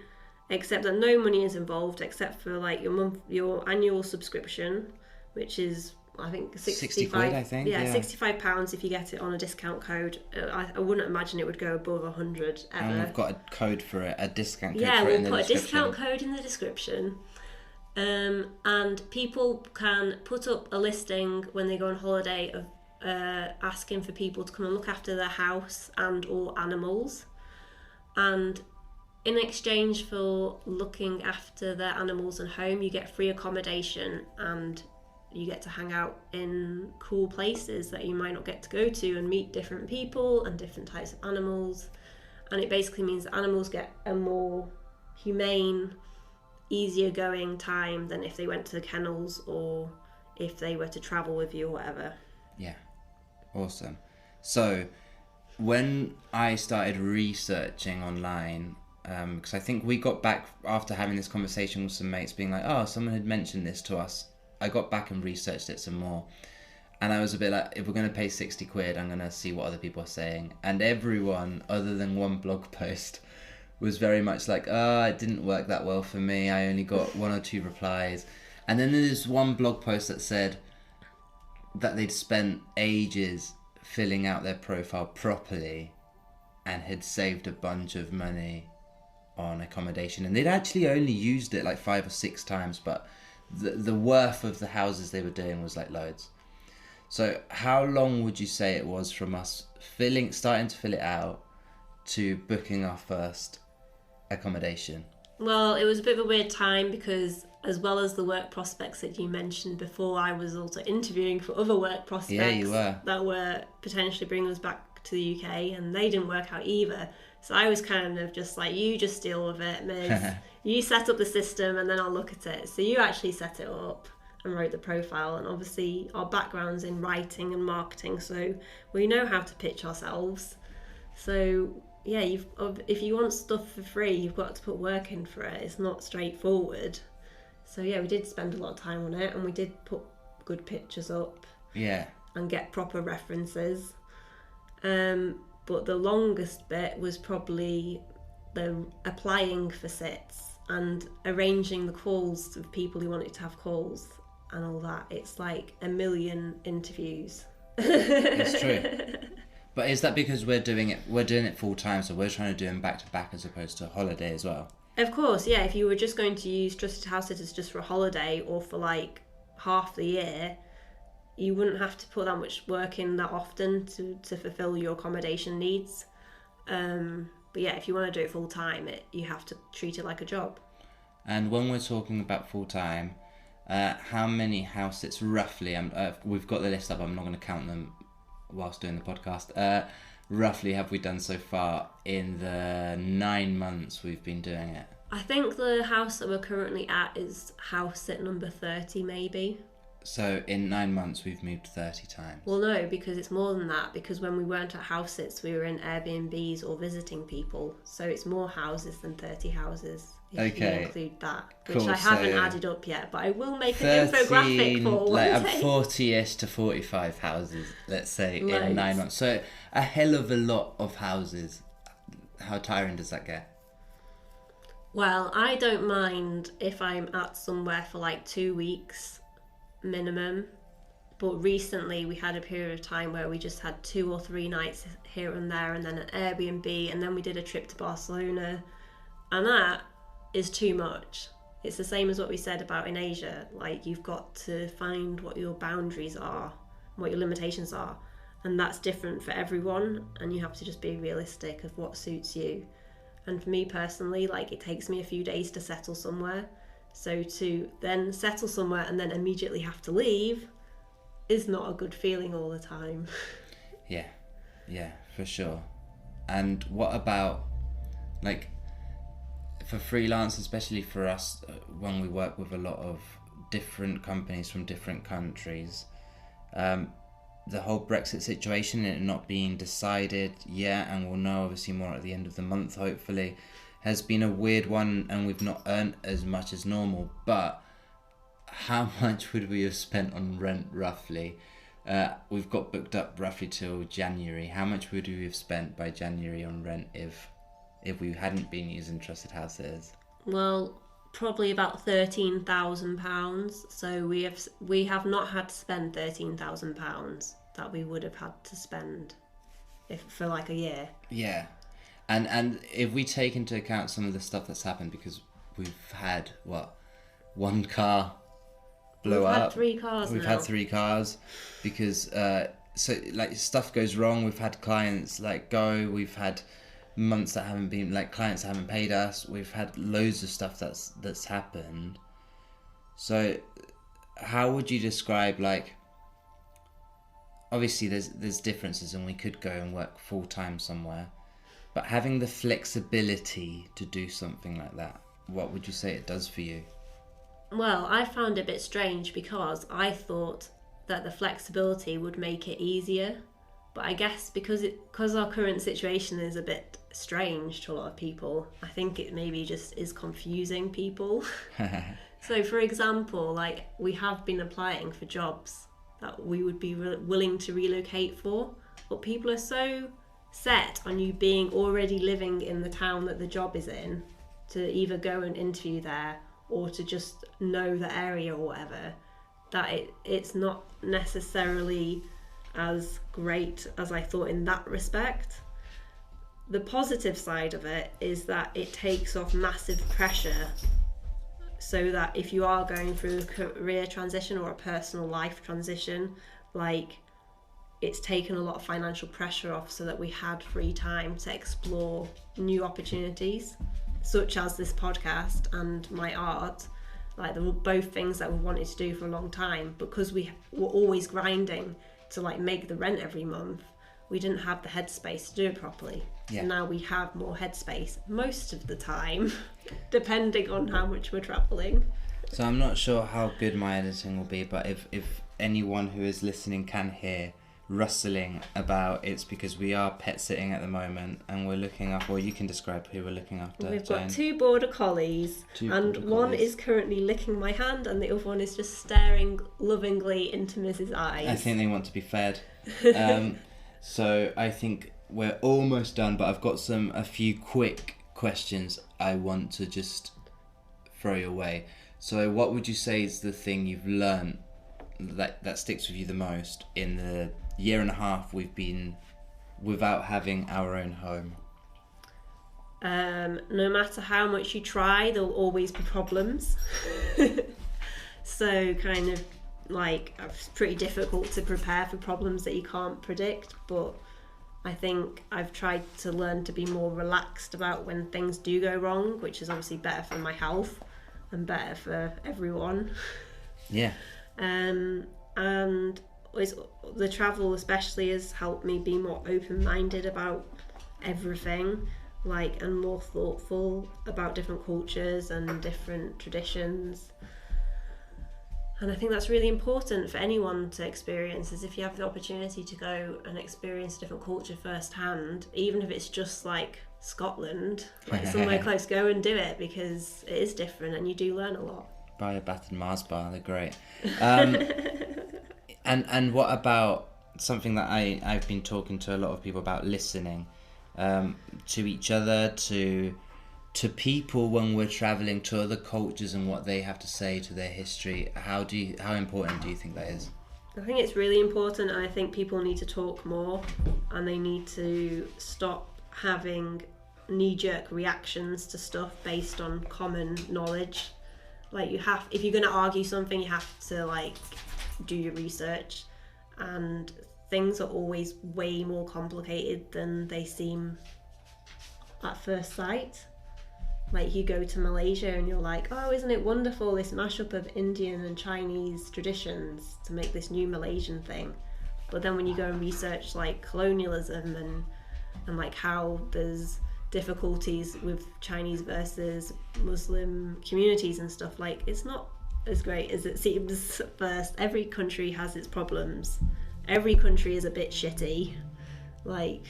except that no money is involved except for like your annual subscription, which is I think 60 quid, I think. Yeah, £65 if you get it on a discount code. I wouldn't imagine it would go above 100 ever. And we've got a code for it, a discount code for it in the description. Yeah, we'll put a discount code in the description. And people can put up a listing when they go on holiday of asking for people to come and look after their house and or animals. And in exchange for looking after their animals and home, you get free accommodation and you get to hang out in cool places that you might not get to go to and meet different people and different types of animals. And it basically means that animals get a more humane, easier going time than if they went to the kennels or if they were to travel with you or whatever. Yeah, awesome. So when I started researching online, because I think we got back after having this conversation with some mates being like, oh, someone had mentioned this to us. I got back and researched it some more. And I was a bit like, if we're going to pay 60 quid, I'm going to see what other people are saying. And everyone, other than one blog post, was very much like, oh, it didn't work that well for me. I only got 1 or 2 replies. And then there's one blog post that said that they'd spent ages filling out their profile properly and had saved a bunch of money on accommodation. And they'd actually only used it like 5 or 6 times, but the worth of the houses they were doing was like loads. So how long would you say it was from us starting to fill it out to booking our first accommodation? Well, it was a bit of a weird time because as well as the work prospects that you mentioned before, I was also interviewing for other work prospects. Yeah, you were. That were potentially bringing us back to the UK, and they didn't work out either. So I was kind of just like, you just deal with it, Miz. You set up the system and then I'll look at it. So you actually set it up and wrote the profile, and obviously our background's in writing and marketing, so we know how to pitch ourselves. So yeah, if you want stuff for free, you've got to put work in for it. It's not straightforward. So yeah, we did spend a lot of time on it, and we did put good pictures up. Yeah. And get proper references. But the longest bit was probably the applying for sits and arranging the calls of people who wanted to have calls and all that. It's like a million interviews. It's true. But is that because we're doing it full time, so we're trying to do them back to back as opposed to a holiday as well? Of course, yeah. If you were just going to use Trusted House Sitters just for a holiday or for like half the year, you wouldn't have to put that much work in that often to fulfill your accommodation needs. But yeah, if you want to do it full time, you have to treat it like a job. And when we're talking about full time, how many house sits roughly? We've got the list up. I'm not going to count them whilst doing the podcast. Roughly have we done so far in the 9 months we've been doing it? I think the house that we're currently at is house sit number 30 maybe. So in 9 months we've moved 30 times. Well, no, because it's more than that, because when we weren't at house sits we were in Airbnbs or visiting people, so it's more houses than 30 houses if you include that, which cool, I haven't added up yet, but I will make an infographic for one day. 40ish to 45 houses, let's say, in 9 months. So a hell of a lot of houses. How tiring does that get? Well, I don't mind if I'm at somewhere for like 2 weeks minimum, but recently we had a period of time where we just had 2 or 3 nights here and there, and then an Airbnb, and then we did a trip to Barcelona, and that is too much. It's the same as what we said about in Asia. Like, you've got to find what your boundaries are, what your limitations are, and that's different for everyone, and you have to just be realistic of what suits you. And for me personally, like, it takes me a few days to settle somewhere. So to then settle somewhere and then immediately have to leave is not a good feeling all the time. Yeah, for sure. And what about, like, for freelance, especially for us, when we work with a lot of different companies from different countries, the whole Brexit situation and it not being decided yet, and we'll know obviously more at the end of the month hopefully, has been a weird one, and we've not earned as much as normal. But how much would we have spent on rent roughly? We've got booked up roughly till January. How much would we have spent by January on rent if we hadn't been using Trusted House Sitters? Well, probably about £13,000. So we have not had to spend £13,000 that we would have had to spend for like a year. Yeah. And if we take into account some of the stuff that's happened, because we've had, one car blow up. We've had 3 cars We've now. had 3 cars because, so like stuff goes wrong. We've had clients like go. We've had months that haven't been, like clients haven't paid us. We've had loads of stuff that's happened. So how would you describe, like, obviously there's differences and we could go and work full time somewhere, but having the flexibility to do something like that, what would you say it does for you? Well, I found it a bit strange because I thought that the flexibility would make it easier. But I guess because our current situation is a bit strange to a lot of people, I think it maybe just is confusing people. So, for example, like we have been applying for jobs that we would be willing to relocate for, but people are so set on you being already living in the town that the job is in to either go and interview there or to just know the area or whatever, that it's not necessarily as great as I thought in that respect. The positive side of it is that it takes off massive pressure, so that if you are going through a career transition or a personal life transition, like, it's taken a lot of financial pressure off, so that we had free time to explore new opportunities, such as this podcast and my art. Like, they were both things that we wanted to do for a long time, because we were always grinding to like make the rent every month. We didn't have the headspace to do it properly. Yeah. So now we have more headspace most of the time, depending on how much we're traveling. So I'm not sure how good my editing will be, but if anyone who is listening can hear rustling about, it's because we are pet sitting at the moment and we're looking after, or you can describe who we're looking after. We've Jayne. got 2 border collies, and border one collies. is currently licking my hand and the other one is just staring lovingly into Mrs. eyes. I think they want to be fed. So I think we're almost done, but I've got a few quick questions I want to just throw your way. So what would you say is the thing you've learned that sticks with you the most in the year and a half we've been without having our own home? No matter how much you try, there'll always be problems. So kind of like, it's pretty difficult to prepare for problems that you can't predict, but I think I've tried to learn to be more relaxed about when things do go wrong, which is obviously better for my health and better for everyone. Yeah. And the travel especially has helped me be more open-minded about everything, like, and more thoughtful about different cultures and different traditions. And I think that's really important for anyone to experience, is if you have the opportunity to go and experience a different culture firsthand, even if it's just like Scotland, like somewhere close, go and do it, because it is different and you do learn a lot. Buy a Bath and Mars bar, they're great. And what about something that I've been talking to a lot of people about, listening to each other, to people when we're traveling, to other cultures and what they have to say, to their history. How important do you think that is? I think it's really important, and I think people need to talk more, and they need to stop having knee-jerk reactions to stuff based on common knowledge. Like, if you're going to argue something, you have to like do your research, and things are always way more complicated than they seem at first sight. Like, you go to Malaysia and you're like, oh, isn't it wonderful, this mashup of Indian and Chinese traditions to make this new Malaysian thing. But then when you go and research like colonialism and like how there's difficulties with Chinese versus Muslim communities and stuff, like, it's not as great as it seems at first. Every country has its problems. Every country is a bit shitty. Like,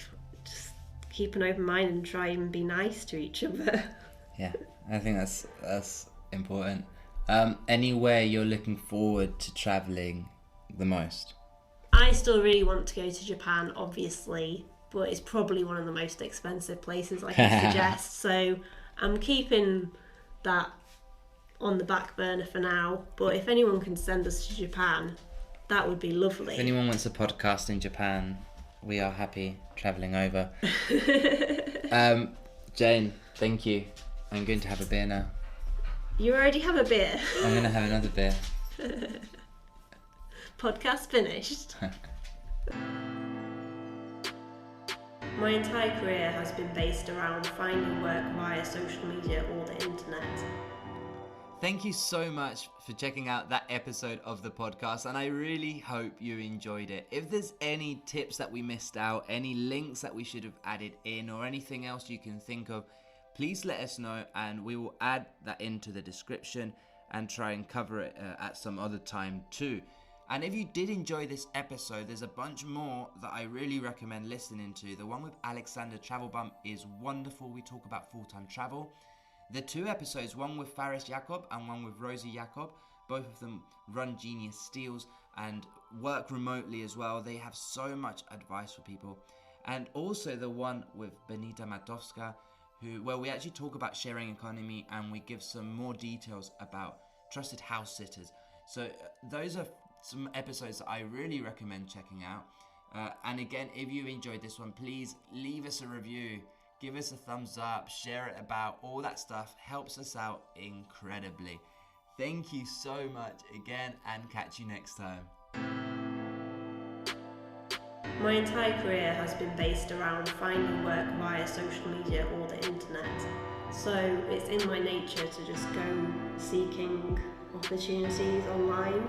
just keep an open mind and try and be nice to each other. Yeah, I think that's important. Anywhere you're looking forward to travelling the most? I still really want to go to Japan, obviously, but it's probably one of the most expensive places I can suggest. So I'm keeping that on the back burner for now. But if anyone can send us to Japan, that would be lovely. If anyone wants a podcast in Japan, we are happy travelling over. Jayne, thank you. I'm going to have a beer now. You already have a beer. I'm going to have another beer. Podcast finished. My entire career has been based around finding work via social media or the internet. Thank you so much for checking out that episode of the podcast, and I really hope you enjoyed it. If there's any tips that we missed out, any links that we should have added in, or anything else you can think of, please let us know and we will add that into the description and try and cover it at some other time too. And if you did enjoy this episode, there's a bunch more that I really recommend listening to. The one with Alexander Travelbump is wonderful. We talk about full-time travel. The 2 episodes, one with Faris Jacob and one with Rosie Jacob, both of them run Genius Steals and work remotely as well. They have so much advice for people. And also the one with Benita Matowska, where we actually talk about sharing economy and we give some more details about trusted house sitters. So those are some episodes that I really recommend checking out. And again, if you enjoyed this one, please leave us a review, give us a thumbs up, share it about. All that stuff helps us out incredibly. Thank you so much again, and catch you next time. My entire career has been based around finding work via social media or the internet. So it's in my nature to just go seeking opportunities online.